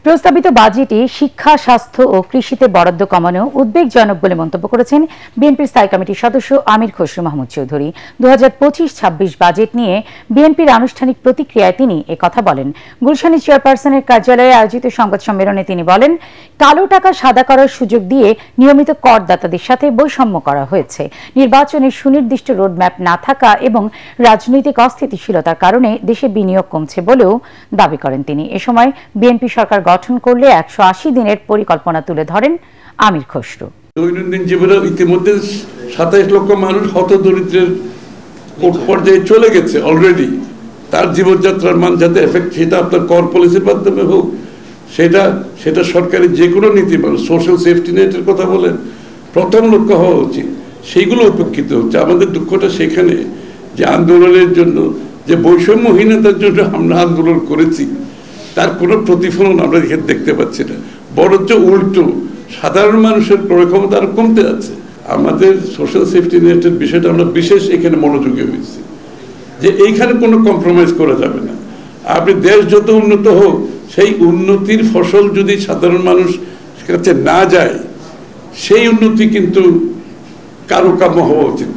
প্রস্তাবিত বাজেটে শিক্ষা, স্বাস্থ্য ও কৃষিতে বরাদ্দ কমানো উদ্বেগজনক বলে মন্তব্য করেছেন বিএনপির স্থায়ী কমিটির সদস্য আমির খসরু মাহমুদ চৌধুরী। 2025-26 বাজেট নিয়ে বিএনপির আনুষ্ঠানিক প্রতিক্রিয়ায় তিনি একথা বলেন। গুলশানের চেয়ারপারসনের কার্যালয়ে আয়োজিত সংবাদ সম্মেলনে তিনি বলেন, কালো টাকা সাদা করার সুযোগ দিয়ে নিয়মিত করদাতাদের সাথে বৈষম্য করা হয়েছে। নির্বাচনের সুনির্দিষ্ট রোডম্যাপ না থাকা এবং রাজনৈতিক অস্থিতিশীলতার কারণে দেশে বিনিয়োগ কমছে বলেও দাবি করেন তিনি। এ সময় বিএনপি সরকার গঠন করলে 180 দিনের পরিকল্পনা তুলে ধরেন আমির খসরু। দৈনন্দিন জীবনে ইতিমধ্যে 27 লক্ষ মানুষ হতদরিদ্রের পর্যায়ে চলে গেছে অলরেডি। তার জীবনযাত্রার মান যাতে এফেক্ট, সেটা আপনার কর পলিসির মাধ্যমে হোক, সেটা সরকারি যে কোনো নীতি, সোশ্যাল সেফটি নেটের কথা বলেন, প্রথম লক্ষ্য হওয়া উচিত। সেইগুলো উপেক্ষিত হচ্ছে। আমাদের দুঃখটা সেখানে যে আন্দোলনের জন্য, যে বৈষম্যহীনতার জন্য আমরা আন্দোলন করেছি, তার কোনো প্রতিফলন আমরা এখানে দেখতে পাচ্ছি না। বরঞ্চ উল্টো, সাধারণ মানুষের ক্রয় ক্ষমতা আরো কমতে যাচ্ছে। আমাদের সোশ্যাল সেফটি নেটের বিষয়টা আমরা বিশেষ এখানে মনোযোগী হয়েছি যে এইখানে কোনো কম্প্রোমাইজ করা যাবে না। আপনি দেশ যত উন্নত হোক, সেই উন্নতির ফসল যদি সাধারণ মানুষ কাছে না যায়, সেই উন্নতি কিন্তু কারো কাম্য হওয়া উচিত।